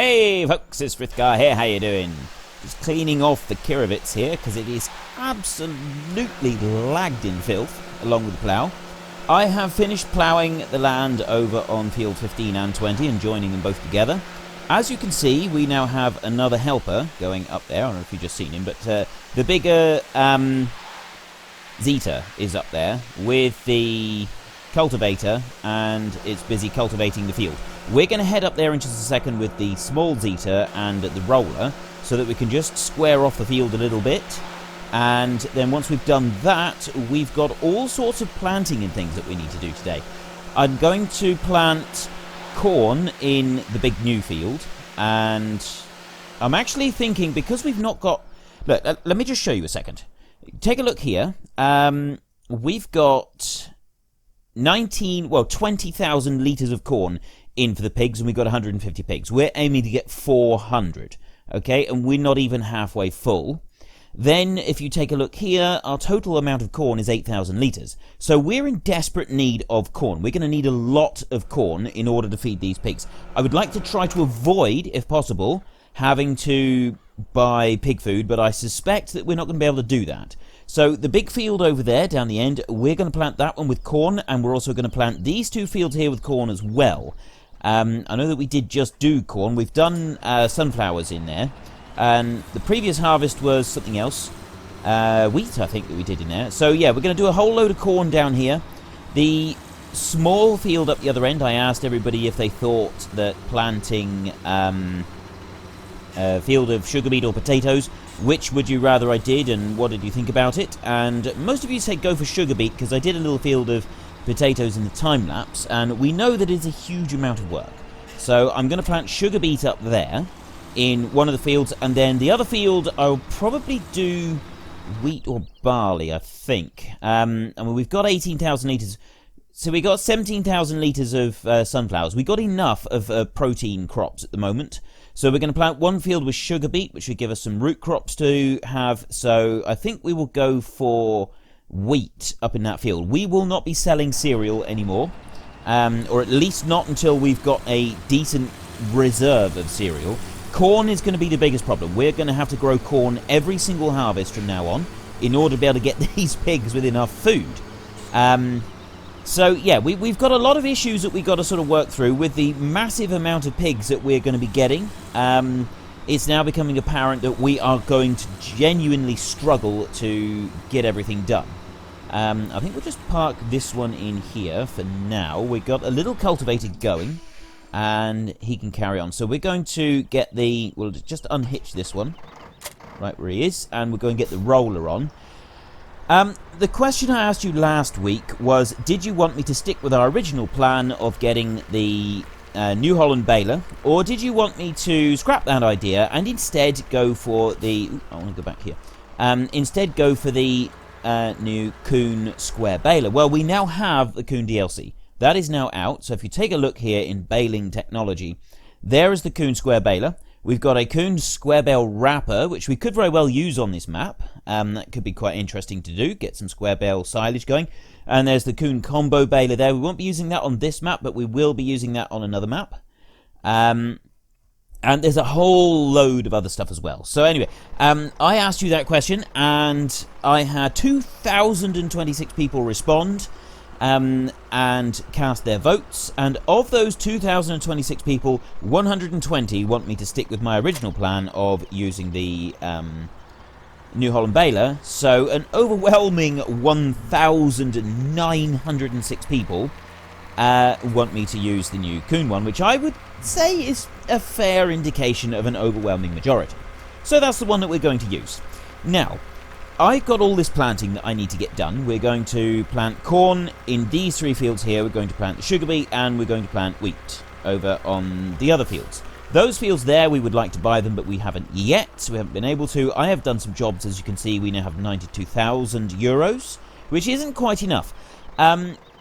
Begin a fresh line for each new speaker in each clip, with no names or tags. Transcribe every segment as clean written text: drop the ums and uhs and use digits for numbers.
Hey folks, it's Frithgar here, how you doing? Just cleaning off the Kirovits here because it is absolutely lagged in filth along with the plough. I have finished ploughing the land over on field 15 and 20 and joining them both together. As you can see, we now have another helper going up there. I don't know if you've just seen him, but the bigger Zeta is up there with the cultivator and it's busy cultivating the field. We're going to head up there in just a second with the small Zeta and the roller so that we can just square off the field a little bit. And then once we've done that, we've got all sorts of planting and things that we need to do today. I'm going to plant corn in the big new field, and I'm actually thinking, because we've not got... Look, let me just show you a second. Take a look here. We've got 20,000 litres of corn in for the pigs, and we've got 150 pigs. We're aiming to get 400, okay? And we're not even halfway full. Then, if you take a look here, our total amount of corn is 8,000 litres. So we're in desperate need of corn. We're going to need a lot of corn in order to feed these pigs. I would like to try to avoid, if possible, having to buy pig food, but I suspect that we're not going to be able to do that. So the big field over there, down the end, we're going to plant that one with corn, and we're also going to plant these two fields here with corn as well. I know that we did just do corn. We've done sunflowers in there. And the previous harvest was something else. Wheat, I think, that we did in there. So, yeah, we're going to do a whole load of corn down here. The small field up the other end, I asked everybody if they thought that planting a field of sugar beet or potatoes, which would you rather I did, and what did you think about it? And most of you said go for sugar beet, because I did a little field of potatoes in the time-lapse, and we know that it's a huge amount of work. So I'm going to plant sugar beet up there in one of the fields, and then the other field I'll probably do wheat or barley, I think. And we've got 18,000 litres, so we got 17,000 litres of sunflowers. We got enough of protein crops at the moment, so we're going to plant one field with sugar beet, which would give us some root crops to have. So I think we will go for wheat up in that field. We will not be selling cereal anymore, or at least not until we've got a decent reserve of cereal. Corn is going to be the biggest problem. We're going to have to grow corn every single harvest from now on in order to be able to get these pigs with enough food. So, yeah, we've got a lot of issues that we've got to sort of work through with the massive amount of pigs that we're going to be getting. It's now becoming apparent that we are going to genuinely struggle to get everything done. I think we'll just park this one in here for now. We've got a little cultivator going, and he can carry on. So we're going to get we'll just unhitch this one, right where he is, and we're going to get the roller on. The question I asked you last week was, did you want me to stick with our original plan of getting the New Holland baler, or did you want me to scrap that idea and instead go for the... I want to go back here. Instead go for the new Kuhn square baler. Well, we now have the Kuhn DLC. That is now out, so if you take a look here in baling technology, there is the Kuhn square baler. We've got a Kuhn square bale wrapper, which we could very well use on this map. That could be quite interesting to do, get some square bale silage going. And there's the Kuhn combo baler there. We won't be using that on this map, but we will be using that on another map. And there's a whole load of other stuff as well. So anyway, I asked you that question, and I had 2,026 people respond and cast their votes. And of those 2,026 people, 120 want me to stick with my original plan of using the New Holland baler. So an overwhelming 1,906 people want me to use the new Kuhn one, which I would say is a fair indication of an overwhelming majority. So that's the one that we're going to use. Now, I've got all this planting that I need to get done. We're going to plant corn in these three fields here. We're going to plant the sugar beet, and we're going to plant wheat over on the other fields. Those fields there, we would like to buy them, but we haven't yet. We haven't been able to. I have done some jobs, as you can see. We now have 92,000 euros, which isn't quite enough.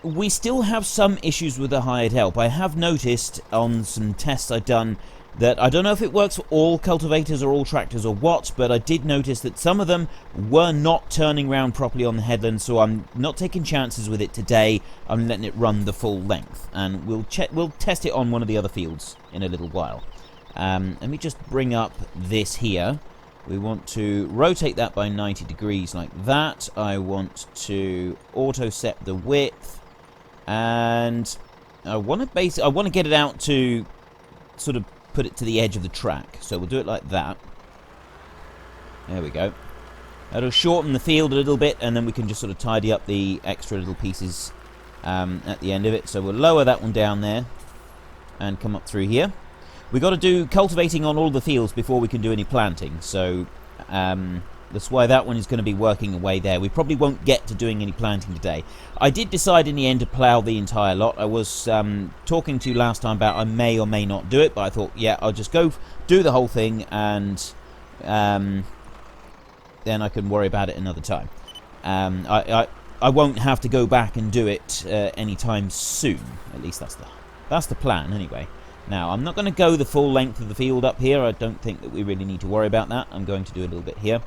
We still have some issues with the hired help. I have noticed on some tests I've done that I don't know if it works for all cultivators or all tractors or what, but I did notice that some of them were not turning around properly on the headland, so I'm not taking chances with it today. I'm letting it run the full length, and we'll test it on one of the other fields in a little while. Let me just bring up this here. We want to rotate that by 90 degrees like that. I want to auto set the width, and I want to get it out to sort of put it to the edge of the track. So we'll do it like that. There we go. That'll shorten the field a little bit, and then we can just sort of tidy up the extra little pieces at the end of it. So we'll lower that one down there and come up through here. We've got to do cultivating on all the fields before we can do any planting, so that's why that one is going to be working away there. We probably won't get to doing any planting today. I did decide in the end to plough the entire lot. I was talking to you last time about I may or may not do it, but I thought, yeah, I'll just go do the whole thing, and then I can worry about it another time. I won't have to go back and do it anytime soon. At least that's the plan anyway. Now, I'm not going to go the full length of the field up here. I don't think that we really need to worry about that. I'm going to do a little bit here.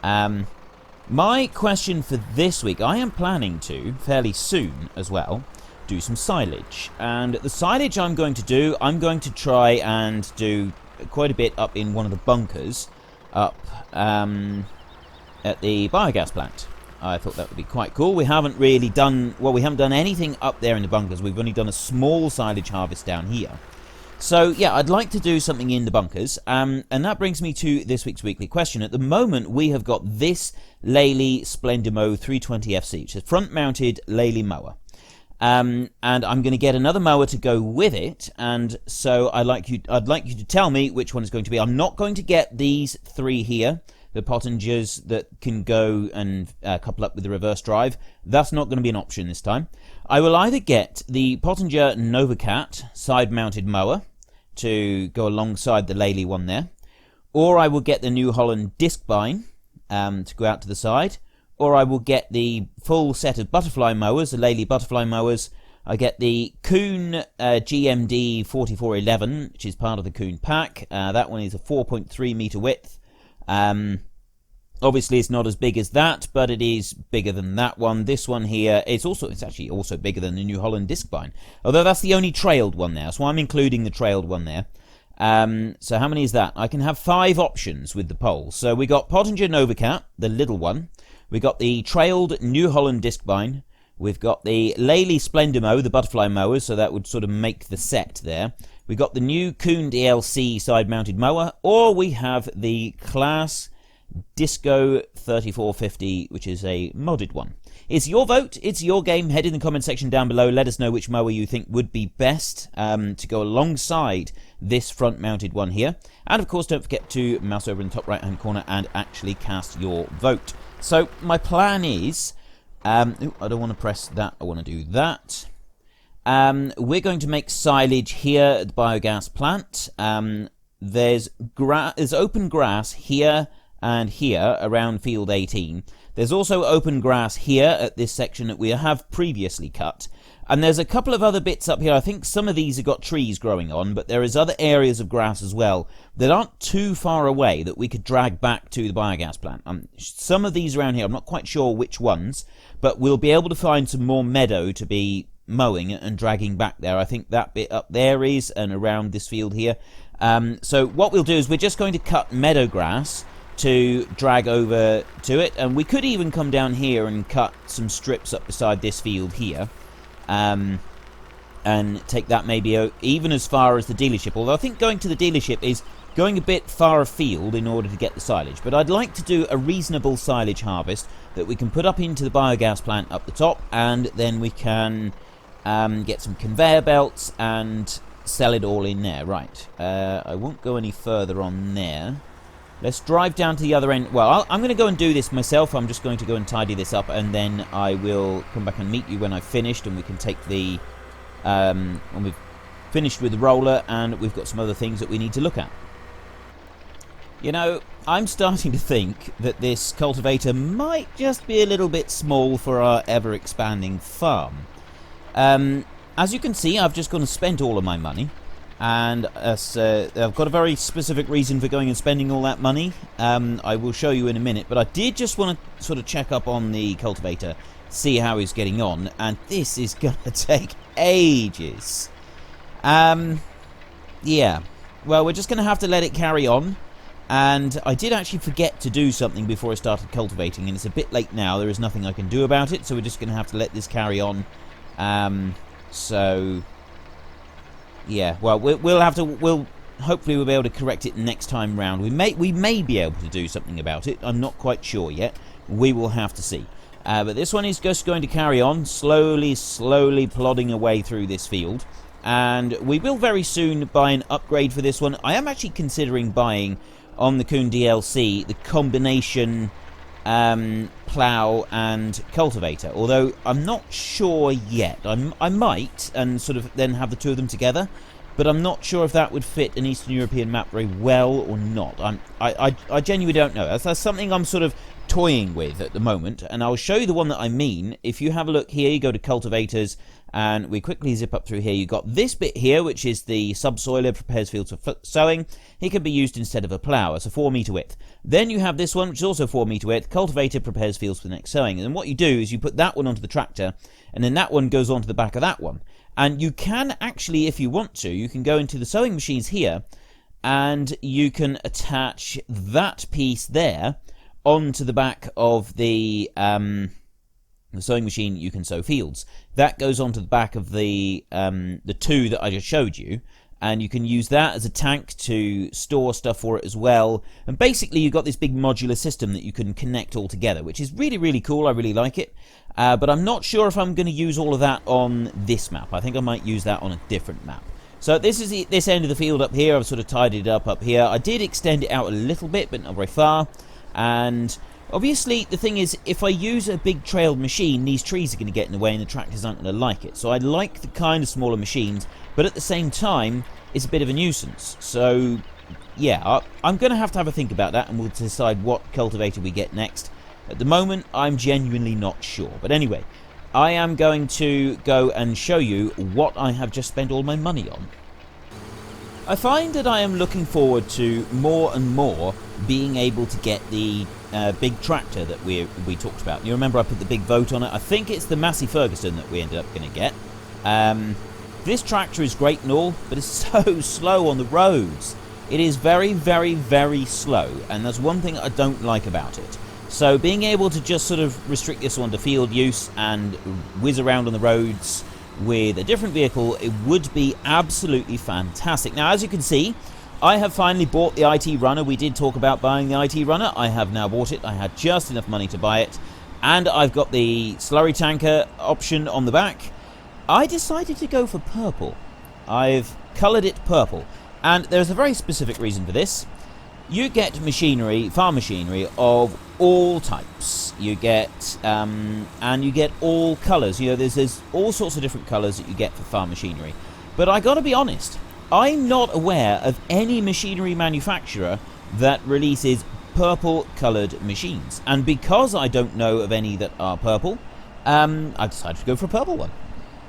My question for this week, I am planning to, fairly soon as well, do some silage. And the silage I'm going to try and do quite a bit up in one of the bunkers up at the biogas plant. I thought that would be quite cool. We haven't really done, well, we haven't done anything up there in the bunkers. We've only done a small silage harvest down here. So, yeah, I'd like to do something in the bunkers, and that brings me to this week's weekly question. At the moment, we have got this Lely Splendimo 320FC, which is a front-mounted Lely mower. And I'm going to get another mower to go with it, and so I'd like you to tell me which one is going to be. I'm not going to get these three here, the Pottingers that can go and couple up with the reverse drive. That's not going to be an option this time. I will either get the Pottinger Novacat side-mounted mower to go alongside the Lely one there, or I will get the new Holland Discbine to go out to the side, or I will get the full set of butterfly mowers, the Lely butterfly mowers. I get the Kuhn GMD 4411, which is part of the Kuhn pack. That one is a 4.3 meter width. Obviously it's not as big as that, but it is bigger than that one. This one here it's actually also bigger than the New Holland Discbine, although that's the only trailed one there, so I'm including the trailed one there. So how many is that? I can have 5 options with the poles. So we got Pottinger Novacat, the little one. We got the trailed New Holland Discbine. We've got the Lely Splendimo, the butterfly mowers, so that would sort of make the set there. We got the new Kuhn DLC side-mounted mower, or we have the Claas Disco 3450, which is a modded one. It's your vote, it's your game. Head in the comment section down below. Let us know which mower you think would be best to go alongside this front-mounted one here. And of course, don't forget to mouse over in the top right-hand corner and actually cast your vote. So my plan is, I don't want to press that, I want to do that. We're going to make silage here at the biogas plant. There's open grass here and here around field 18. There's also open grass here at this section that we have previously cut. And there's a couple of other bits up here. I think some of these have got trees growing on, but there is other areas of grass as well that aren't too far away that we could drag back to the biogas plant. Some of these around here, I'm not quite sure which ones, but we'll be able to find some more meadow to be mowing and dragging back there. I think that bit up there is, and around this field here. So what we'll do is we're just going to cut meadow grass to drag over to it, and we could even come down here and cut some strips up beside this field here, and take that maybe even as far as the dealership, although I think going to the dealership is going a bit far afield in order to get the silage. But I'd like to do a reasonable silage harvest that we can put up into the biogas plant up the top, and then we can get some conveyor belts and sell it all in there. Right, I won't go any further on there. Let's drive down to the other end. Well, I'm going to go and do this myself. I'm just going to go and tidy this up, and then I will come back and meet you when I've finished, and we can take the when we've finished with the roller, and we've got some other things that we need to look at. You know, I'm starting to think that this cultivator might just be a little bit small for our ever-expanding farm. As you can see, I've just gone and spent all of my money. And I've got a very specific reason for going and spending all that money. I will show you in a minute, but I did just want to sort of check up on the cultivator, see how he's getting on, and this is going to take ages. Yeah, well, we're just going to have to let it carry on. And I did actually forget to do something before I started cultivating, and it's a bit late now. There is nothing I can do about it, so we're just going to have to let this carry on. So, yeah, well, we'll have to... Hopefully we'll be able to correct it next time round. We may be able to do something about it. I'm not quite sure yet. We will have to see. But this one is just going to carry on, slowly plodding away through this field. And we will very soon buy an upgrade for this one. I am actually considering buying, on the Kuhn DLC, the combination plough and cultivator. Although I'm not sure yet. I might, and sort of then have the two of them together. But I'm not sure if that would fit an Eastern European map very well or not. I genuinely don't know. That's something I'm sort of toying with at the moment, and I'll show you the one that I mean. If you have a look here, you go to cultivators, and we quickly zip up through here. You've got this bit here, which is the subsoiler, prepares fields for sowing. It can be used instead of a plough. It's a 4 meter width. Then you have this one, which is also 4 meter width. Cultivator prepares fields for the next sowing. And what you do is you put that one onto the tractor, and then that one goes onto the back of that one. And you can actually, if you want to, you can go into the sewing machines here, and you can attach that piece there onto the back of the sewing machine. You can sow fields. That goes onto the back of the two that I just showed you, and you can use that as a tank to store stuff for it as well. And basically you've got this big modular system that you can connect all together, which is really cool. I really like it. But I'm not sure if I'm going to use all of that on this map. I think I might use that on a different map. So this is this end of the field up here. I've sort of tidied it up here. I did extend it out a little bit, but not very far. And obviously the thing is, if I use a big trailed machine, these trees are going to get in the way and the tractors aren't going to like it. So I like the kind of smaller machines, but at the same time, it's a bit of a nuisance. So yeah, I'm going to have a think about that, and we'll decide what cultivator we get next. At the moment, I'm genuinely not sure. But anyway, I am going to go and show you what I have just spent all my money on. I find that I am looking forward to more and more being able to get the big tractor that we talked about. You remember I put the big vote on it? I think it's the Massey Ferguson that we ended up going to get. This tractor is great and all, but it's so slow on the roads. It is very slow, and that's one thing I don't like about it. So being able to just sort of restrict this one to field use and whiz around on the roads with a different vehicle, it would be absolutely fantastic. Now, as you can see, I have finally bought the IT runner. We did talk about buying the IT runner. I have now bought it. I had just enough money to buy it. And I've got the slurry tanker option on the back. I decided to go for purple. I've coloured it purple. And there's a very specific reason for this. You get machinery, farm machinery of all types. You get, and you get all colours. You know, there's all sorts of different colours that you get for farm machinery. But I gotta be honest, I'm not aware of any machinery manufacturer that releases purple coloured machines. And because I don't know of any that are purple, I've decided to go for a purple one.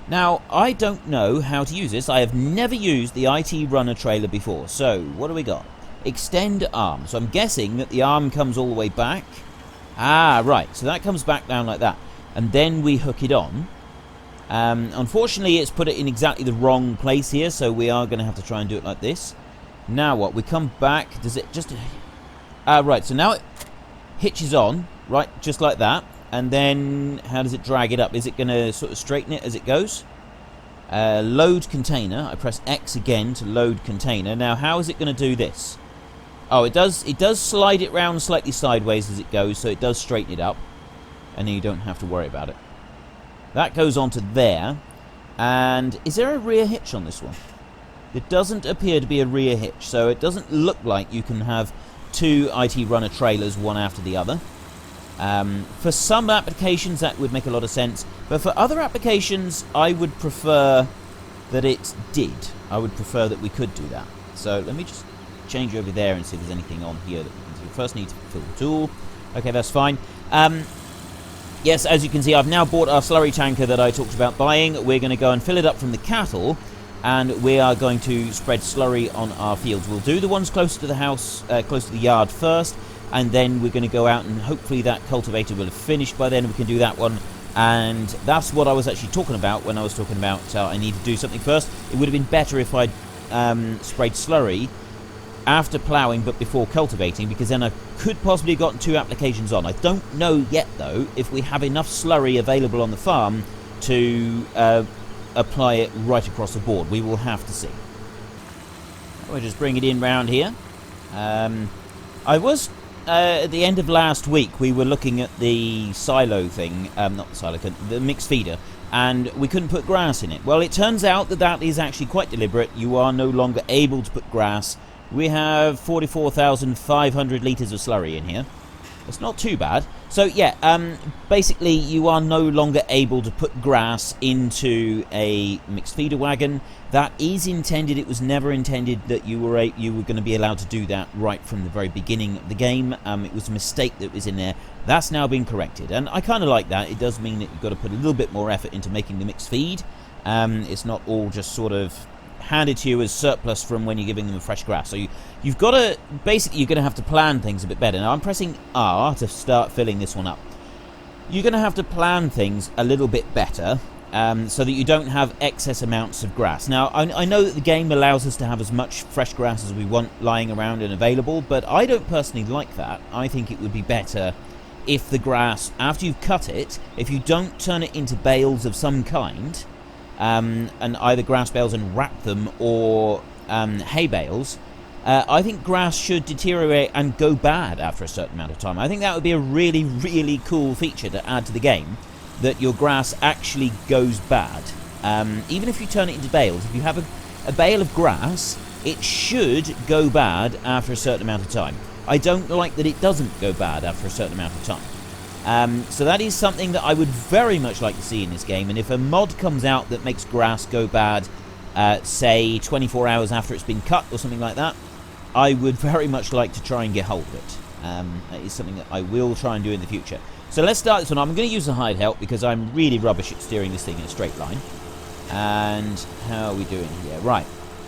Now, I don't know how to use this. I have never used the IT runner trailer before. So, what do we got? Extend arm. So I'm guessing that the arm comes all the way back. Ah, right. So that comes back down like that. And then we hook it on. Unfortunately, it's put it in exactly the wrong place here, so we are going to have to try and do it like this. Now what? We come back. Does it just... right. So now it hitches on, right, just like that. And then how does it drag it up? Is it going to sort of straighten it as it goes? Load container. I press X again to load container. Now, how is it going to do this? Oh, it does slide it round slightly sideways as it goes, so it does straighten it up. And then you don't have to worry about it. That goes onto there. And is there a rear hitch on this one? There doesn't appear to be a rear hitch, so it doesn't look like you can have two IT runner trailers one after the other. For some applications that would make a lot of sense, but for other applications I would prefer that it did. I would prefer that we could do that. So let me just change over there and see if there's anything on here that we can do. First need to fill the tool. Okay, that's fine. Yes, as you can see, I've now bought our slurry tanker that I talked about buying. We're going to go and fill it up from the cattle, and we are going to spread slurry on our fields. We'll do the ones closer to the house, close to the yard first, and then we're going to go out and hopefully that cultivator will have finished by then. We can do that one. And that's what I was actually talking about when I was talking about I need to do something first. It would have been better if I'd sprayed slurry after ploughing but before cultivating, because then I could possibly have gotten 2 applications on. I don't know yet, though, if we have enough slurry available on the farm to apply it right across the board. We will have to see. We'll just bring it in round here. I was, at the end of last week, we were looking at the silo thing, not the silo, the mixed feeder, and we couldn't put grass in it. Well, it turns out that that is actually quite deliberate. You are no longer able to put grass. We have 44,500 litres of slurry in here. It's not too bad. So, yeah, basically you are no longer able to put grass into a mixed feeder wagon. That is intended. It was never intended that you were going to be allowed to do that right from the very beginning of the game. It was a mistake that was in there. That's now been corrected, and I kind of like that. It does mean that you've got to put a little bit more effort into making the mixed feed. It's not all just sort of handed to you as surplus from when you're giving them fresh grass. So you've got to, basically you're going to have to plan things a bit better. Now I'm pressing R to start filling this one up. You're going to have to plan things a little bit better, so that you don't have excess amounts of grass. Now I know that the game allows us to have as much fresh grass as we want lying around and available, but I don't personally like that. I think it would be better if the grass, after you've cut it, if you don't turn it into bales of some kind, and either grass bales and wrap them, or hay bales, I think grass should deteriorate and go bad after a certain amount of time. I think that would be a really, really cool feature to add to the game, that your grass actually goes bad. Even if you turn it into bales, if you have a bale of grass, it should go bad after a certain amount of time. I don't like that it doesn't go bad after a certain amount of time. So that is something that I would very much like to see in this game, and if a mod comes out that makes grass go bad, say 24 hours after it's been cut or something like that, I would very much like to try and get hold of it. That is something that I will try and do in the future. So let's start this one. I'm going to use the hide help because I'm really rubbish at steering this thing in a straight line. And how are we doing here? Right.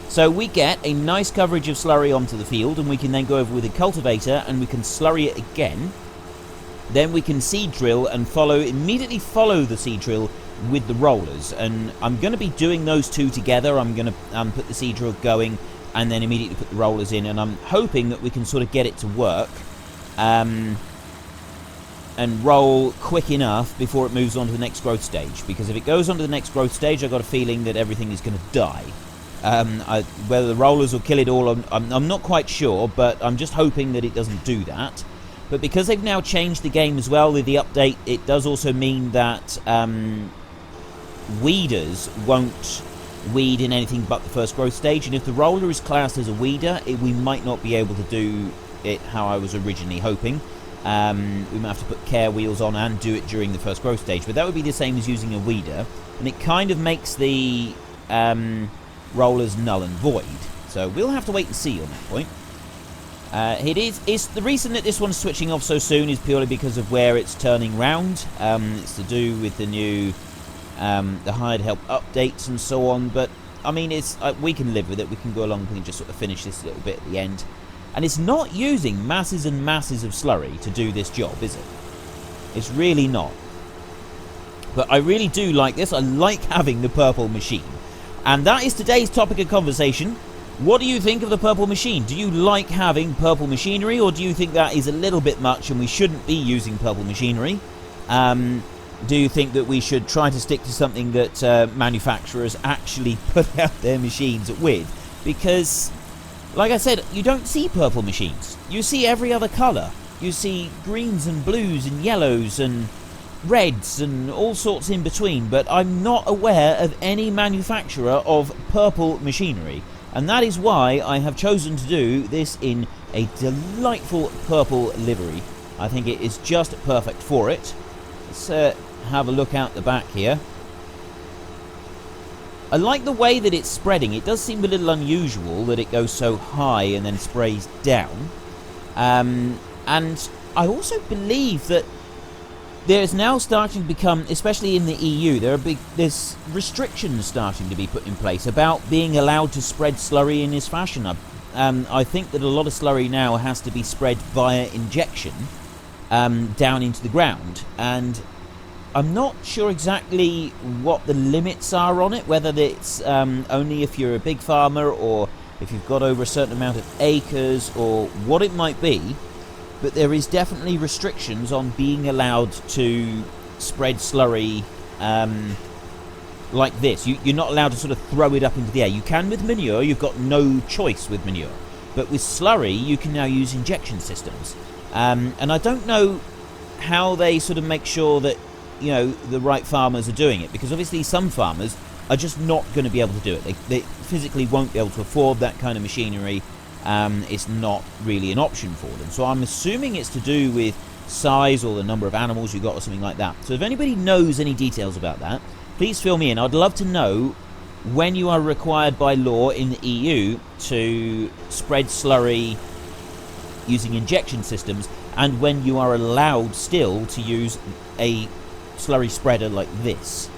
So we get a nice coverage of slurry onto the field, and we can then go over with a cultivator and we can slurry it again. Then we can seed drill and immediately follow the seed drill with the rollers. And I'm going to be doing those two together. I'm going to put the seed drill going and then immediately put the rollers in. And I'm hoping that we can sort of get it to work and roll quick enough before it moves on to the next growth stage. Because if it goes on to the next growth stage, I've got a feeling that everything is going to die. Whether the rollers will kill it all, I'm not quite sure, but I'm just hoping that it doesn't do that. But because they've now changed the game as well with the update, it does also mean that weeders won't weed in anything but the first growth stage. And if the roller is classed as a weeder, we might not be able to do it how I was originally hoping. We might have to put care wheels on and do it during the first growth stage. But that would be the same as using a weeder. And it kind of makes the rollers null and void. So we'll have to wait and see on that point. It's the reason that this one's switching off so soon is purely because of where it's turning round. It's to do with the new the hide help updates and so on. But I mean, we can live with it. We can go along and just sort of finish this little bit at the end. And it's not using masses and masses of slurry to do this job, is it? It's really not. But I really do like this. I like having the purple machine. And that is today's topic of conversation. What do you think of the purple machine? Do you like having purple machinery, or do you think that is a little bit much and we shouldn't be using purple machinery? Do you think that we should try to stick to something that manufacturers actually put out their machines with? Because, like I said, you don't see purple machines. You see every other colour. You see greens and blues and yellows and reds and all sorts in between, but I'm not aware of any manufacturer of purple machinery. And that is why I have chosen to do this in a delightful purple livery. I think it is just perfect for it. Let's have a look out the back here. I like the way that it's spreading. It does seem a little unusual that it goes so high and then sprays down. And I also believe that there's now starting to become, especially in the EU, there's restrictions starting to be put in place about being allowed to spread slurry in this fashion. I think that a lot of slurry now has to be spread via injection down into the ground, and I'm not sure exactly what the limits are on it, whether it's only if you're a big farmer or if you've got over a certain amount of acres, or what it might be. But there is definitely restrictions on being allowed to spread slurry like this. You're not allowed to sort of throw it up into the air. You can with manure, you've got no choice with manure. But with slurry, you can now use injection systems. And I don't know how they sort of make sure that, you know, the right farmers are doing it, because obviously some farmers are just not going to be able to do it. They physically won't be able to afford that kind of machinery. It's not really an option for them. So I'm assuming it's to do with size or the number of animals you got or something like that. So if anybody knows any details about that, please fill me in. I'd love to know when you are required by law in the EU to spread slurry using injection systems, and when you are allowed still to use a slurry spreader like this.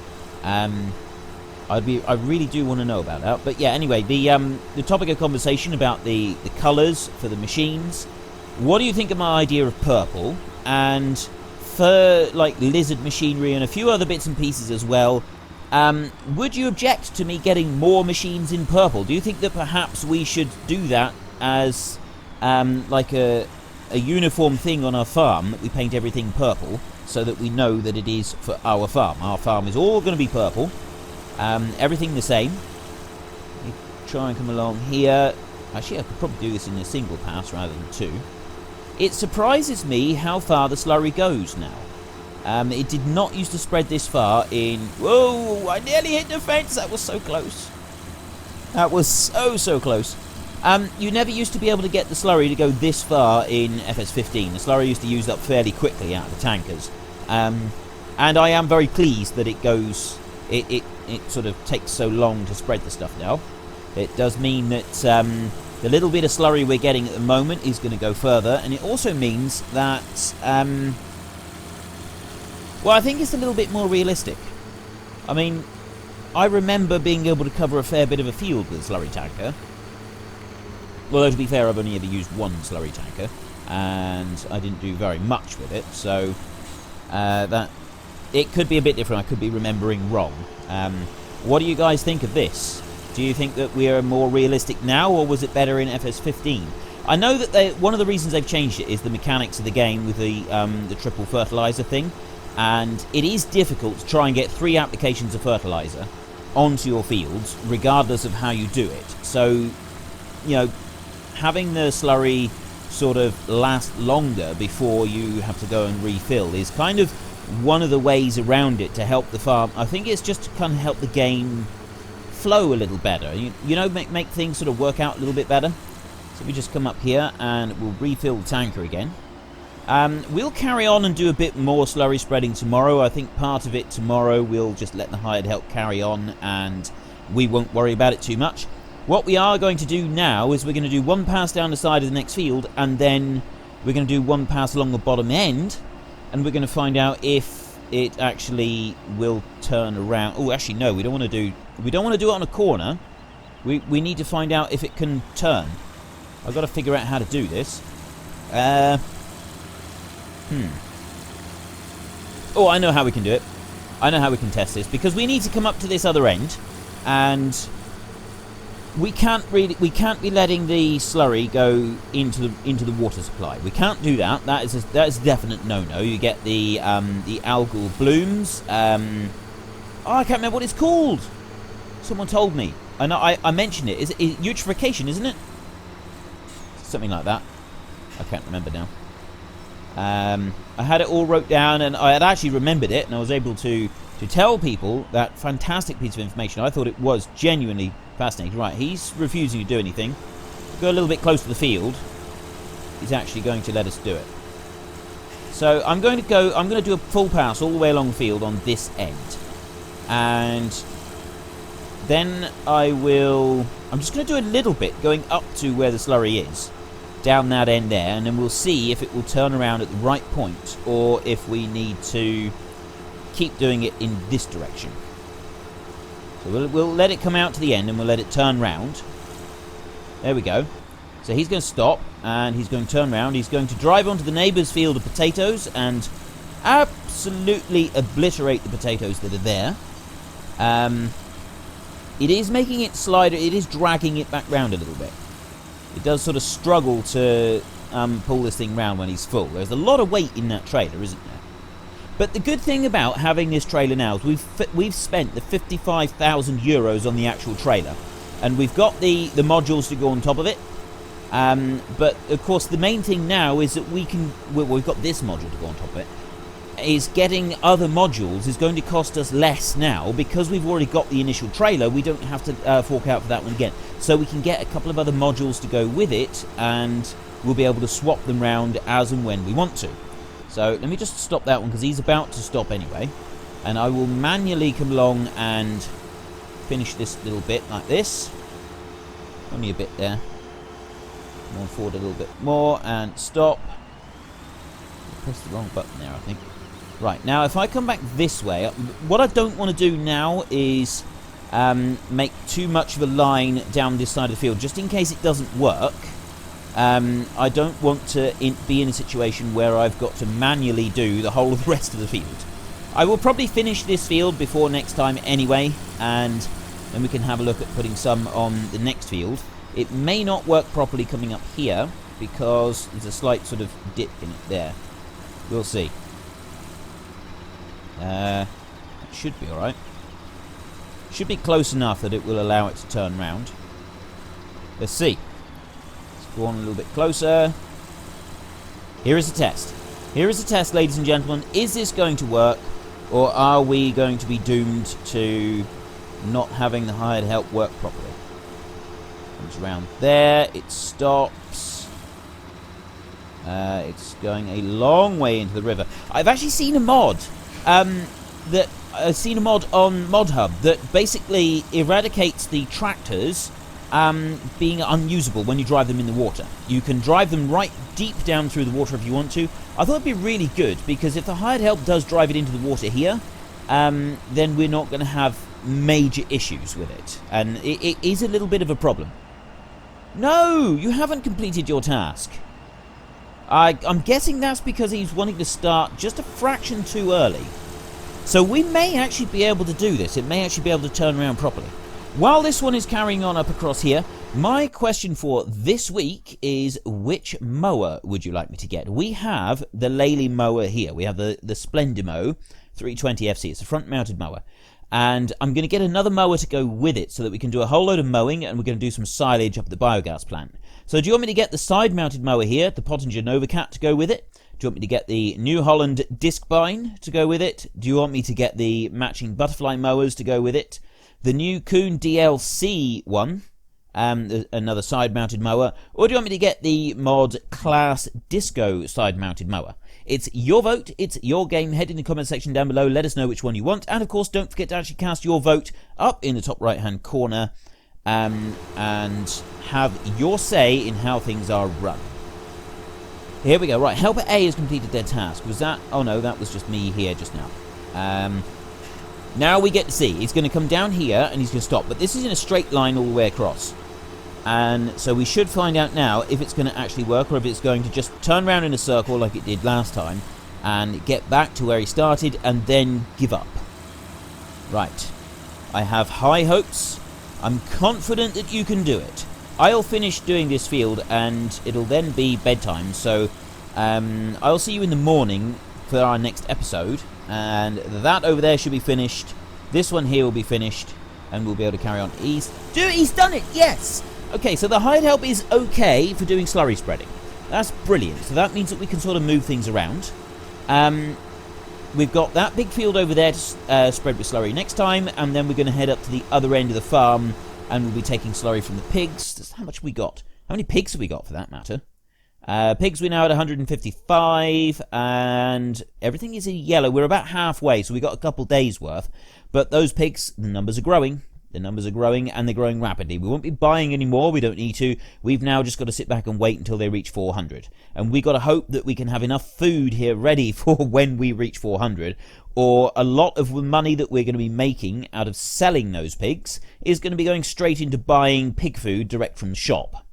I really do want to know about that. But yeah, anyway, the topic of conversation about the colours for the machines. What do you think of my idea of purple? And for like lizard machinery and a few other bits and pieces as well, would you object to me getting more machines in purple? Do you think that perhaps we should do that as like a uniform thing on our farm, that we paint everything purple so that we know that it is for our farm? Our farm is all going to be purple. Everything the same. Let me try and come along here. Actually, I could probably do this in a single pass rather than two. It surprises me how far the slurry goes now. It did not used to spread this far in... Whoa! I nearly hit the fence! That was so close. That was so close. You never used to be able to get the slurry to go this far in FS15. The slurry used to use up fairly quickly out of the tankers. And I am very pleased that it goes... It sort of takes so long to spread the stuff now. It does mean that the little bit of slurry we're getting at the moment is going to go further, and it also means that well, I think it's a little bit more realistic. I mean, I remember being able to cover a fair bit of a field with a slurry tanker. Well, to be fair, I've only ever used one slurry tanker, and I didn't do very much with it, so that it could be a bit different. I could be remembering wrong. What do you guys think of this? Do you think that we are more realistic now, or was it better in FS15? I know that one of the reasons they've changed it is the mechanics of the game with the triple fertilizer thing, and it is difficult to try and get 3 applications of fertilizer onto your fields, regardless of how you do it. So, you know, having the slurry sort of last longer before you have to go and refill is kind of one of the ways around it to help the farm. I think it's just to kind of help the game flow a little better. You know, make things sort of work out a little bit better. So we just come up here and we'll refill the tanker again. We'll carry on and do a bit more slurry spreading tomorrow. I think part of it tomorrow we'll just let the hired help carry on and we won't worry about it too much. What we are going to do now is we're going to do 1 pass down the side of the next field, and then we're going to do 1 pass along the bottom end, and we're going to find out if it actually will turn around. Oh, actually no, we don't want to do it on a corner. We need to find out if it can turn. I've got to figure out how to do this. Oh, I know how we can do it. I know how we can test this, because we need to come up to this other end, and we can't be letting the slurry go into the water supply. We can't do that. That is a definite no-no. You get the algal blooms. Oh, I can't remember what it's called. Someone told me. I know. I mentioned it. Is it eutrophication, isn't it? Something like that. I can't remember now. I had it all wrote down, and I had actually remembered it, and I was able to tell people that fantastic piece of information. I thought it was genuinely fascinating. Right, he's refusing to do anything. Go a little bit close to the field. He's actually going to let us do it. So I'm going to do a full pass all the way along the field on this end, and then I'm just going to do a little bit going up to where the slurry is, down that end there, and then we'll see if it will turn around at the right point, or if we need to keep doing it in this direction. So we'll let it come out to the end, and we'll let it turn round. There we go. So he's going to stop, and he's going to turn round. He's going to drive onto the neighbour's field of potatoes and absolutely obliterate the potatoes that are there. it is making it slide, it is dragging it back round a little bit. It does sort of struggle to pull this thing round when he's full. There's a lot of weight in that trailer, isn't there? But the good thing about having this trailer now is we've spent the 55,000 euros on the actual trailer, and we've got the modules to go on top of it. But of course, the main thing now is that we've got this module to go on top of it. Is getting other modules is going to cost us less now because we've already got the initial trailer. We don't have to fork out for that one again, so we can get a couple of other modules to go with it, and we'll be able to swap them round as and when we want to. So let me just stop that one because he's about to stop anyway, and I will manually come along and finish this little bit like this. Only a bit there. Come on forward a little bit more and stop. I pressed the wrong button there, I think. Right, now if I come back this way, what I don't want to do now is make too much of a line down this side of the field, just in case it doesn't work. I don't want to be in a situation where I've got to manually do the whole of the rest of the field. I will probably finish this field before next time anyway, and then we can have a look at putting some on the next field. It may not work properly coming up here, because there's a slight sort of dip in it there. We'll see. It should be alright. Should be close enough that it will allow it to turn round. Let's see. Let's go on a little bit closer. Here is a test. Here is a test, ladies and gentlemen. Is this going to work, or are we going to be doomed to not having the hired help work properly? Comes around there. It stops. It's going a long way into the river. I've actually seen a mod that I've seen a mod on ModHub that basically eradicates the tractors being unusable when you drive them in the water. You can drive them right deep down through the water if you want to. I thought it'd be really good, because if the hired help does drive it into the water here, then we're not going to have major issues with it, and it is a little bit of a problem. No, you haven't completed your task. I'm guessing that's because he's wanting to start just a fraction too early. So we may actually be able to do this. It may actually be able to turn around properly. While this one is carrying on up across here, my question for this week is, which mower would you like me to get? We have the Lely mower here. We have the Splendimo 320 FC. It's a front-mounted mower. And I'm going to get another mower to go with it so that we can do a whole load of mowing, and we're going to do some silage up at the biogas plant. So do you want me to get the side-mounted mower here, the Pottinger Novacat, to go with it? Do you want me to get the New Holland Discbine to go with it? Do you want me to get the matching butterfly mowers to go with it? The new Kuhn DLC one, another side-mounted mower? Or do you want me to get the mod Claas Disco side-mounted mower? It's your vote, it's your game. Head in the comment section down below, let us know which one you want, and of course don't forget to actually cast your vote up in the top right hand corner, and have your say in how things are run. Here we go. Right, Helper A has completed their task. Was that... oh no, that was just me here just now. Now we get to see. He's going to come down here and he's going to stop, but this is in a straight line all the way across. And so we should find out now if it's going to actually work, or if it's going to just turn around in a circle like it did last time and get back to where he started and then give up. Right. I have high hopes. I'm confident that you can do it. I'll finish doing this field and it'll then be bedtime, so I'll see you in the morning for our next episode, and that over there should be finished. This one here will be finished, and we'll be able to carry on. He's done it! Yes! Okay, so the hired help is okay for doing slurry spreading. That's brilliant. So that means that we can sort of move things around. We've got that big field over there to spread with slurry next time, and then we're going to head up to the other end of the farm, and we'll be taking slurry from the pigs. That's how much we got. How many pigs have we got, for that matter? Pigs, we're now at 155, and everything is in yellow. We're about halfway, so we've got a couple days worth. But those pigs, the numbers are growing. The numbers are growing, and they're growing rapidly. We won't be buying any more. We don't need to. We've now just got to sit back and wait until they reach 400. And we've got to hope that we can have enough food here ready for when we reach 400. Or a lot of the money that we're going to be making out of selling those pigs is going to be going straight into buying pig food direct from the shop.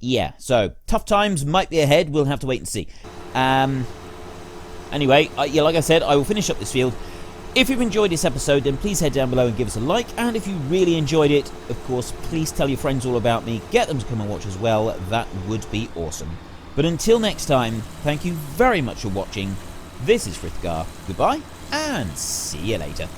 Yeah, so tough times might be ahead. We'll have to wait and see. Anyway, yeah, like I said, I will finish up this field. If you've enjoyed this episode, then please head down below and give us a like, and if you really enjoyed it, of course, please tell your friends all about me, get them to come and watch as well, that would be awesome. But until next time, thank you very much for watching. This is Frithgar, goodbye, and see you later.